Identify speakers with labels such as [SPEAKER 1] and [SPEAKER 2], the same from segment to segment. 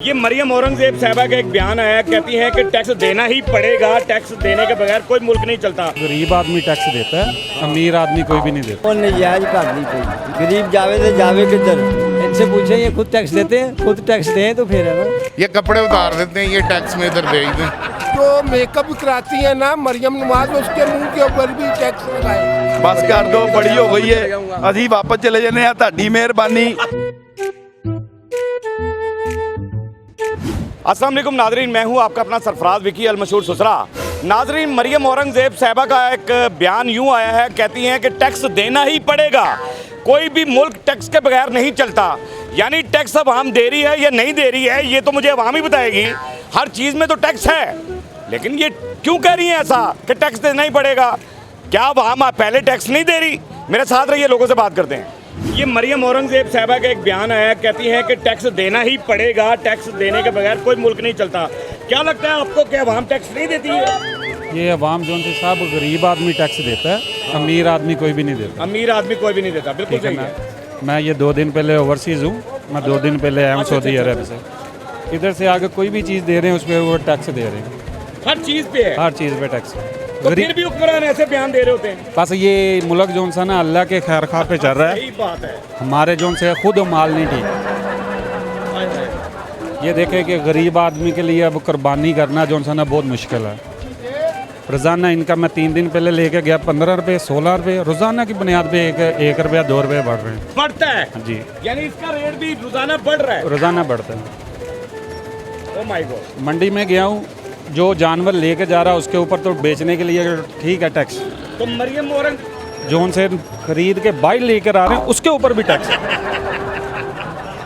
[SPEAKER 1] ये मरियम औरंगजेब साहबा का एक बयान आया, कहती हैं कि टैक्स देना ही पड़ेगा, टैक्स देने के बगैर कोई मुल्क नहीं चलता।
[SPEAKER 2] गरीब आदमी टैक्स देता है, अमीर आदमी कोई भी नहीं देता।
[SPEAKER 3] वो नजायज कर दी थी, गरीब जावे तो जावे किधर। इनसे पूछे ये खुद टैक्स देते हैं, खुद टैक्स दें तो फिर है ना।
[SPEAKER 4] ये कपड़े उतार देते हैं, ये टैक्स में इधर भेज दें।
[SPEAKER 5] जो मेकअप कराती है ना मरियम नवाज, उसके मुंह के ऊपर भी टैक्स लगाए।
[SPEAKER 6] बस कर दो, बड़ी हो गई है, अभी वापस चले जाने हैं, ताड़ी मेहरबानी।
[SPEAKER 1] अस्सलाम वालेकुम नाजरीन, मैं हूं आपका अपना सरफराज विकी अल मशहूर सुसरा। नाजरीन, मरियम औरंगजेब साहबा का एक बयान यूं आया है, कहती हैं कि टैक्स देना ही पड़ेगा, कोई भी मुल्क टैक्स के बगैर नहीं चलता। यानी टैक्स अब हम दे रही है या नहीं दे रही है ये तो मुझे अवाम ही बताएगी। हर चीज़ में तो टैक्स है, लेकिन ये क्यों कह रही है ऐसा कि टैक्स देना ही पड़ेगा? क्या अवाम पहले टैक्स नहीं दे रही? मेरे साथ रहिए, लोगों से बात करते हैं। ये मरियम औरंगजेब साहबा का एक बयान आया, कहती हैं कि टैक्स देना ही पड़ेगा, टैक्स देने के बगैर कोई मुल्क नहीं चलता। क्या लगता है आपको कि अवाम टैक्स नहीं देती है?
[SPEAKER 2] ये अवाम जो उनसे साहब गरीब आदमी टैक्स देता है, अमीर आदमी कोई भी नहीं देता।
[SPEAKER 1] अमीर आदमी कोई भी नहीं देता, बिल्कुल सही है।
[SPEAKER 2] मैं ये 2 दिन पहले ओवरसीज़ हूँ, मैं 2 दिन पहले आया हूँ सऊदी अरब से। इधर से आगे कोई भी चीज़ दे रहे हैं उस पर वो टैक्स दे रहे हैं,
[SPEAKER 1] हर चीज़ पे है,
[SPEAKER 2] हर चीज़ पे टैक्स।
[SPEAKER 1] तो फिर भी हुक्मरान ऐसे बयान दे रहे होते हैं।
[SPEAKER 2] बस ये मुल्क जो सा ना अल्लाह के खैर खा पे चल रहा है,
[SPEAKER 1] सही बात है।
[SPEAKER 2] हमारे जो से खुद माल नहीं ठीक। ये देखें कि गरीब आदमी के लिए अब कुर्बानी करना जो सा ना बहुत मुश्किल है। रोज़ाना इनका मैं 3 दिन पहले लेके गया 15 रुपये 16 रुपये रोज़ाना की बुनियाद पे 1 रुपया 2 रुपये बढ़ रहे हैं।
[SPEAKER 1] बढ़ता है
[SPEAKER 2] जी,
[SPEAKER 1] यानी इसका रेट भी रोजाना बढ़ रहा है।
[SPEAKER 2] रोज़ाना बढ़ता है।
[SPEAKER 1] Oh my God.
[SPEAKER 2] मंडी में गया हूँ, जो जानवर लेके जा रहा है उसके ऊपर तो बेचने के लिए ठीक है टैक्स,
[SPEAKER 1] तो मरियम औरंग
[SPEAKER 2] जो उनसे खरीद के बाइक लेकर आ रहे हैं उसके ऊपर भी टैक्स।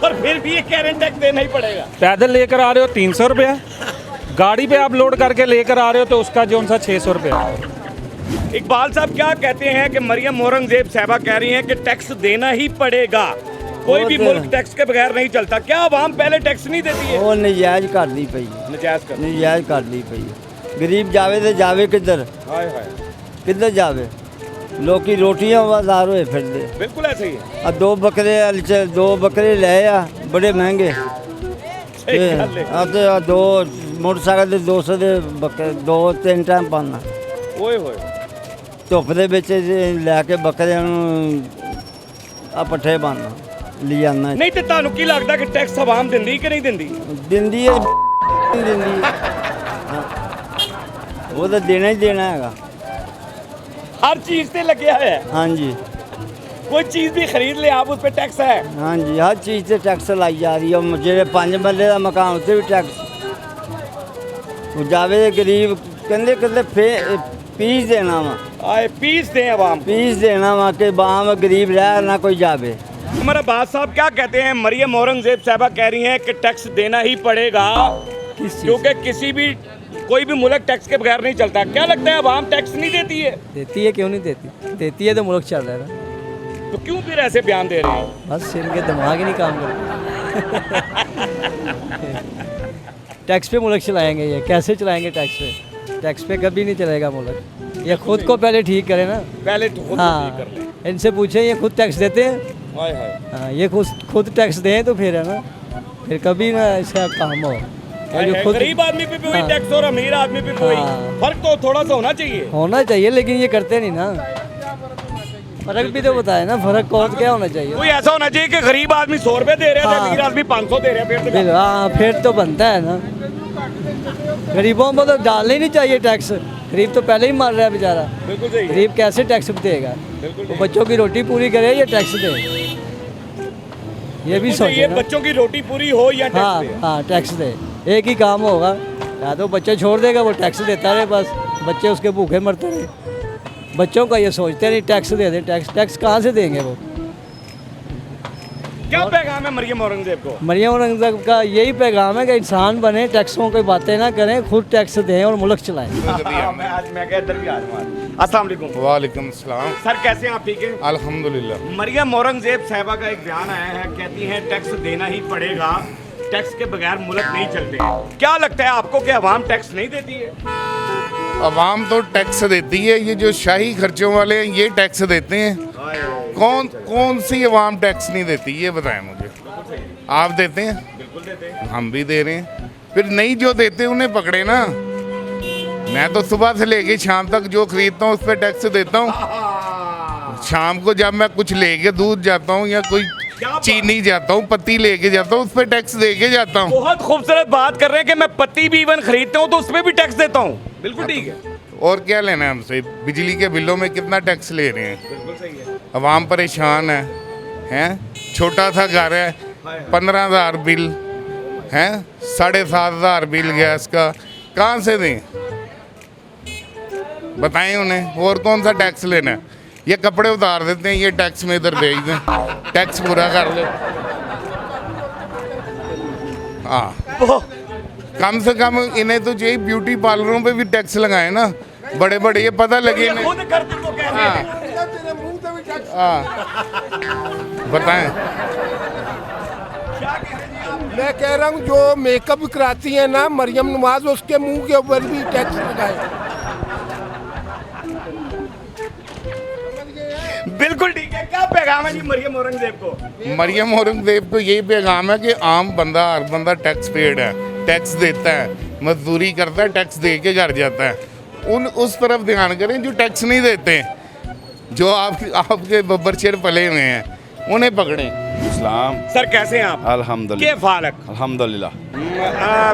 [SPEAKER 1] पर फिर भी ये कह रहे हैं टैक्स देना ही पड़ेगा।
[SPEAKER 2] पैदल लेकर आ रहे हो 300 रुपया, गाड़ी पे आप लोड करके लेकर आ रहे हो तो उसका जो सा 600 रुपया।
[SPEAKER 1] इकबाल साहब क्या कहते हैं कि मरियम औरंगजेब साहबा कह रही हैं कि टैक्स देना ही पड़ेगा, कोई भी मुल्क टैक्स के बगैर नहीं चलता। क्या अवाम पहले टैक्स नहीं देती है?
[SPEAKER 3] वो नजायज कर दी पई,
[SPEAKER 1] नजायज कर।
[SPEAKER 3] नजायज कर दी पई। गरीब जावे तो जावे किधर,
[SPEAKER 1] हाय हाय,
[SPEAKER 3] किधर जावे। लोग रोटियां बाजार होए फिरदे।
[SPEAKER 1] बिल्कुल ऐसे ही है।
[SPEAKER 3] 2 बकरे ले आ, बड़े महंगे।
[SPEAKER 1] सही गल है।
[SPEAKER 3] अब 2 मोटरसाइकिल ਦੇ 200 ਦੇ ਬੱਕਰੇ 2-3 ਟਾਈਮ ਪਾਣਾ।
[SPEAKER 1] ओए होए,
[SPEAKER 3] ਧੁੱਪ ਦੇ ਵਿੱਚ ਲੈ ਕੇ ਬੱਕਰਿਆਂ ਨੂੰ ਆ ਪੱਠੇ ਪਾਣਾ ਲਈ ਆਣਾ।
[SPEAKER 1] नहीं तो ਤੁਹਾਨੂੰ ਕੀ ਲੱਗਦਾ ਕਿ ਟੈਕਸ ਅਵਾਮ ਦਿੰਦੀ ਕਿ ਨਹੀਂ ਦਿੰਦੀ?
[SPEAKER 3] ਦਿੰਦੀ ਹੈ, ਦਿੰਦੀ ਹੈ। ਹਾਂ। ਉਹ ਤਾਂ ਦੇਣਾ ਹੀ ਦੇਣਾ ਹੈਗਾ।
[SPEAKER 1] हर चीज पे लगे है,
[SPEAKER 3] ਹਾਂਜੀ
[SPEAKER 1] कोई चीज भी खरीद ले आप उस पे टैक्स है।
[SPEAKER 3] ਹਾਂਜੀ, ਹਰ ਚੀਜ਼ ਤੇ ਟੈਕਸ ਲਾਈ ਜਾ ਰਹੀ ਹੈ। ਜਿਹੜੇ 5 ਮਰਲੇ ਦਾ ਮਕਾਨ ਉੱਤੇ ਵੀ ਟੈਕਸ। ਉਹ ਜਾਵੇ ਤੇ ਗਰੀਬ ਕਹਿੰਦੇ ਪੀਸ ਦੇਣਾ ਵਾ,
[SPEAKER 1] आए पीस दें अवाम को।
[SPEAKER 3] पीस देना वा कि बाम गरीब रह ना कोई जावे।
[SPEAKER 1] हमारा बात साहब क्या कहते हैं? मरियम औरंगजेब साहबा कह रही हैं कि टैक्स देना ही पड़ेगा, क्योंकि किसी भी कोई भी मुल्क टैक्स के बगैर नहीं चलता। क्या लगता है अवाम टैक्स नहीं देती है?
[SPEAKER 3] देती है, क्यों नहीं देती? देती है तो मुल्क चल रहा है ना।
[SPEAKER 1] तो क्यों फिर ऐसे बयान दे रहे हैं?
[SPEAKER 3] बस इनके दिमाग ही नहीं काम करते। टैक्स पे मुल्क चलाएंगे, ये कैसे चलाएंगे टैक्स पे? टैक्स पे कभी नहीं चलेगा मुल्क। ये खुद को पहले ठीक करे ना।
[SPEAKER 1] पहले तो खुद
[SPEAKER 3] हाँ,
[SPEAKER 1] ठीक कर लें।
[SPEAKER 3] इनसे पूछे ये खुद टैक्स देते हैं?
[SPEAKER 1] हाय हाय,
[SPEAKER 3] हाँ, ये खुद टैक्स दें तो फिर है ना, फिर कभी ना इसका काम हो।
[SPEAKER 1] हाय
[SPEAKER 3] जो
[SPEAKER 1] हाय,
[SPEAKER 3] खुद
[SPEAKER 1] गरीब आदमी पे भी वही
[SPEAKER 3] हाँ।
[SPEAKER 1] टैक्स और अमीर आदमी पे भी वही।
[SPEAKER 3] हाँ।
[SPEAKER 1] फर्क तो थोड़ा सा होना चाहिए।
[SPEAKER 3] होना चाहिए, लेकिन ये करते नहीं ना। फर्क भी तो बताए ना, फर्क कौन क्या होना चाहिए।
[SPEAKER 1] कोई ऐसा होना चाहिए कि गरीब आदमी 100 रुपए दे रहा है,
[SPEAKER 3] हाँ।
[SPEAKER 1] अमीर आदमी 500 दे रहा है, फिर तो
[SPEAKER 3] हाँ, फिर तो बनता है ना। गरीबों को तो डालना ही नहीं चाहिए टैक्स। गरीब तो पहले ही मर रहा है बेचारा।
[SPEAKER 1] बिल्कुल सही है।
[SPEAKER 3] गरीब कैसे टैक्स देगा?
[SPEAKER 1] बिल्कुल
[SPEAKER 3] वो बच्चों की रोटी पूरी करे या टैक्स दे? ये भी
[SPEAKER 1] ये
[SPEAKER 3] सोचे ना।
[SPEAKER 1] बच्चों की रोटी पूरी हो या
[SPEAKER 3] हाँ
[SPEAKER 1] टैक्स दे।
[SPEAKER 3] हाँ, टैक्स दे। एक ही काम होगा, या तो बच्चे छोड़ देगा, वो टैक्स देता रहे, बस बच्चे उसके भूखे मरते रहे। बच्चों का ये सोचते नहीं टैक्स दे दें। टैक्स कहाँ से देंगे वो?
[SPEAKER 1] क्या पैगाम है मरियम औरंगजेब को?
[SPEAKER 3] मरियम औरंगजेब का यही पैगाम है कि इंसान बने, टैक्सों की बातें ना करें, खुद टैक्स दें और मुल्क चलाएं।
[SPEAKER 1] मैं इधर भी आ रहा हूँ। अस्सलाम वालेकुम।
[SPEAKER 4] वालेकुम सलाम।
[SPEAKER 1] सर कैसे हैं आप? ठीक है
[SPEAKER 4] अल्हम्दुलिल्लाह।
[SPEAKER 1] मरियम औरंगजेब साहबा का एक बयान आया है, कहती हैं टैक्स देना ही पड़ेगा, टैक्स के बगैर मुल्क नहीं चलते। क्या लगता है आपको कि अवाम टैक्स नहीं देती है?
[SPEAKER 4] अवाम तो टैक्स देती है, ये जो शाही खर्चों वाले हैं ये टैक्स देते हैं। कौन सी अवाम टैक्स नहीं देती, ये बताएं मुझे। आप देते हैं?
[SPEAKER 1] बिल्कुल देते
[SPEAKER 4] हम भी दे रहे हैं, फिर नहीं जो देते उन्हें पकड़े ना। मैं तो सुबह से लेके शाम तक जो खरीदता हूँ उस पर टैक्स देता हूँ। शाम को जब मैं कुछ लेके दूध जाता हूँ या कोई चीनी जाता हूँ, पत्ती लेके जाता हूँ, उस पर टैक्स दे के जाता हूँ।
[SPEAKER 1] बहुत खूबसूरत बात कर रहे हैं कि मैं पत्ती भी इवन खरीदता हूँ तो उसमें भी टैक्स देता हूँ। बिल्कुल ठीक है।
[SPEAKER 4] और क्या लेना है हमसे? बिजली के बिलों में कितना टैक्स ले रहे हैं।
[SPEAKER 1] बिल्कुल सही है।
[SPEAKER 4] अवाम परेशान है, हैं? छोटा सा घर है, 15,000 बिल हैं, 7,500 बिल गैस का, कहाँ से दें? बताएं उन्हें। और कौन सा टैक्स लेना है? ये कपड़े उतार देते हैं, ये टैक्स में इधर भेज दें, टैक्स पूरा कर ले। हाँ, कम से कम इन्हें तो चाहिए ब्यूटी पार्लरों पे भी टैक्स लगाए ना, बड़े बड़े, ये पता लगे इन्हें।
[SPEAKER 1] खुद करते तो कह रहे हैं।
[SPEAKER 5] तेरे मुंह से भी टैक्स।
[SPEAKER 4] हाँ, बताएं।
[SPEAKER 5] मैं कह रहा हूँ जो मेकअप कराती है ना मरियम नवाज, उसके मुंह के ऊपर भी टैक्स लगाए।
[SPEAKER 1] बिल्कुल ठीक है। क्या पैगाम है जी मरियम औरंगजेब को?
[SPEAKER 4] मरियम औरंगजेब को यही पैगाम है कि आम बंदा, हर बंदा टैक्स पेड है, टैक्स देता है, मजदूरी करता है, टैक्स दे के घर जाता है। उस तरफ ध्यान करें जो टैक्स नहीं देते, जो आपके बब्बर शेर पले हुए हैं, उन्हें पकड़ें।
[SPEAKER 6] इस्लाम।
[SPEAKER 1] सर कैसे हैं आप?
[SPEAKER 6] अल्हम्दुलिल्लाह।
[SPEAKER 1] के फालक
[SPEAKER 6] अल्हम्दुलिल्लाह।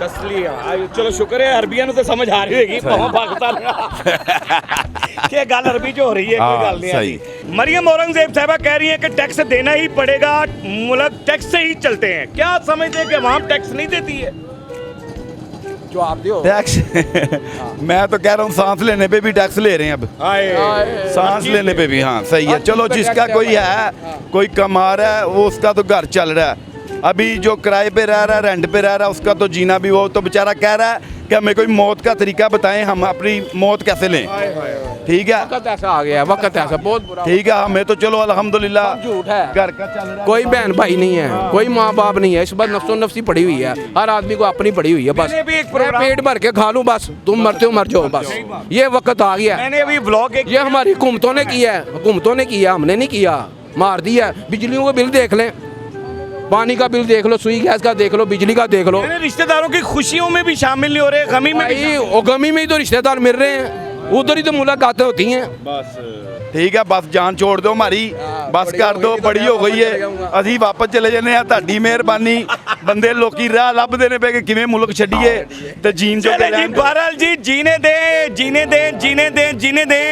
[SPEAKER 1] तस्लिया आयो चलो शुक्र है अरबिया तो समझ आ रही होगी बहुत पाकिस्तान क्या गल अरबी जो हो रही है कोई
[SPEAKER 6] हाँ,
[SPEAKER 1] गल नहीं
[SPEAKER 6] सही।
[SPEAKER 1] है। मरियम औरंगजेब साहबा कह रही हैं कि टैक्स देना ही पड़ेगा, मुल्क टैक्स से ही चलते हैं। क्या समझते हैं कि अवाम टैक्स नहीं देती है?
[SPEAKER 6] टैक्स मैं तो कह रहा हूँ सांस लेने पे भी टैक्स ले रहे हैं अब। सांस लेने पे भी, हाँ सही है। चलो जिसका कोई है, कोई कमा रहा है, वो उसका तो घर चल रहा है। अभी जो किराए पे रह रहा है, रेंट पे रह रहा है, उसका तो जीना भी, वो तो बेचारा कह रहा है कि हमें कोई मौत का तरीका बताएं, हम अपनी मौत कैसे लें। ठीक है,
[SPEAKER 7] वक्त ऐसा आ गया, वक्त ऐसा बहुत बुरा।
[SPEAKER 6] ठीक है। हमें तो चलो अल्हम्दुलिल्लाह
[SPEAKER 7] झूठ है,
[SPEAKER 6] घर का चल रहा है।
[SPEAKER 7] कोई बहन भाई नहीं है, कोई माँ बाप नहीं है, इस बार नफ्सो नफ्सी पड़ी हुई है, हर आदमी को अपनी पड़ी हुई है। बस
[SPEAKER 1] मैंने भी एक
[SPEAKER 7] मैं
[SPEAKER 1] प्रोग्राम-
[SPEAKER 7] पेट भर के खा लूँ, बस तुम मरते हो मर जाओ, बस ये वक्त आ गया है।
[SPEAKER 1] मैंने अभी व्लॉग एक
[SPEAKER 7] ये हमारी हुकूमतों ने किया है, हुकूमतों ने किया, हमने नहीं किया, मार दिया। बिजलियों का बिल देख लें, पानी का बिल देख लो, सुई गैस का देख लो, बिजली का देख लो।
[SPEAKER 1] मैंने रिश्तेदारों की खुशियों में भी शामिल नहीं हो रहे, गमी में भी
[SPEAKER 7] भाई वो गमी में ही तो रिश्तेदार मिल रहे हैं, उधर ही तो मुलाकातें होती हैं।
[SPEAKER 6] ठीक है, बस जान छोड़ दो हमारी, बस कर दो, बड़ी हो गई है। ਅਸੀਂ ਵਾਪਸ ਚਲੇ ਜੰਨੇ ਆ, ਤੁਹਾਡੀ ਮਿਹਰਬਾਨੀ। ਬੰਦੇ ਲੋਕੀ ਰਾਹ ਲੱਭਦੇ ਨੇ ਪਏ ਕਿ ਕਿਵੇਂ ਮੁਲਕ ਛੱਡੀਏ ਤੇ ਜੀਣ ਜੋ
[SPEAKER 1] चले जी बहरहाल जी जीने दें जीने दें जीने दें जीने दें।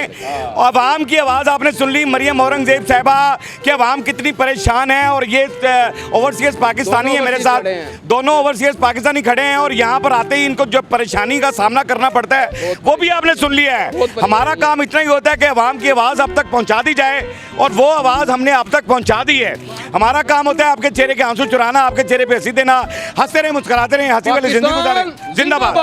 [SPEAKER 1] अवाम की आवाज़ आपने सुन ली, मरियम औरंगजेब साहबा कि अवाम कितनी परेशान है। और ये ओवरसीज पाकिस्तानी है मेरे साथ, दोनों ओवरसीज पाकिस्तानी खड़े हैं और यहाँ पर आते ही इनको जो परेशानी का सामना करना पड़ता है वो भी आपने सुन लिया है। हमारा काम इतना ही होता है कि अवाम की आवाज़ अब तक पहुँचा दी जाए और वो आवाज़ हमने अब तक पहुँचा दी है। हमारा काम होता है आपके चेहरे के आंसू चुराना, आपके चेहरे पे हंसी देना, हंसते रहे मुस्कुराते रहे, हंसी वाली जिंदगी गुजारे, जिंदाबाद।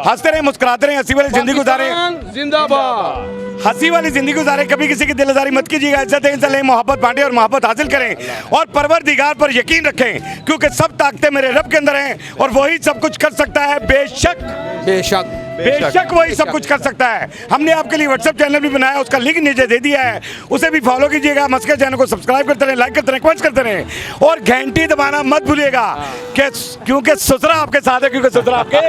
[SPEAKER 1] हंसते रहे मुस्कुराते रहे, हंसी वाली जिंदगी गुजारे,
[SPEAKER 7] जिंदाबाद।
[SPEAKER 1] हंसी वाली जिंदगी गुजारे। कभी किसी की दिलदारी मत कीजिएगा, इज्जत इंसान लें, मोहब्बत बांटें और मोहब्बत हासिल करें और परवरदिगार पर यकीन रखें, क्योंकि सब ताकतें मेरे रब के अंदर हैं और वही सब कुछ कर सकता है। बेशक
[SPEAKER 7] बेशक
[SPEAKER 1] बेशक वही सब कुछ कर सकता है। हमने आपके लिए व्हाट्सएप चैनल भी बनाया, उसका लिंक नीचे दे दिया है, उसे भी फॉलो कीजिएगा। मस्कर चैनल को सब्सक्राइब करते रहें, लाइक करते रहें, कमेंट्स करते रहें और घंटी दबाना मत भूलिएगा क्योंकि ससुरा आपके साथ है, क्योंकि ससुरा आपके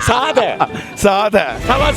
[SPEAKER 1] साथ है।
[SPEAKER 6] साथ है।
[SPEAKER 1] सवा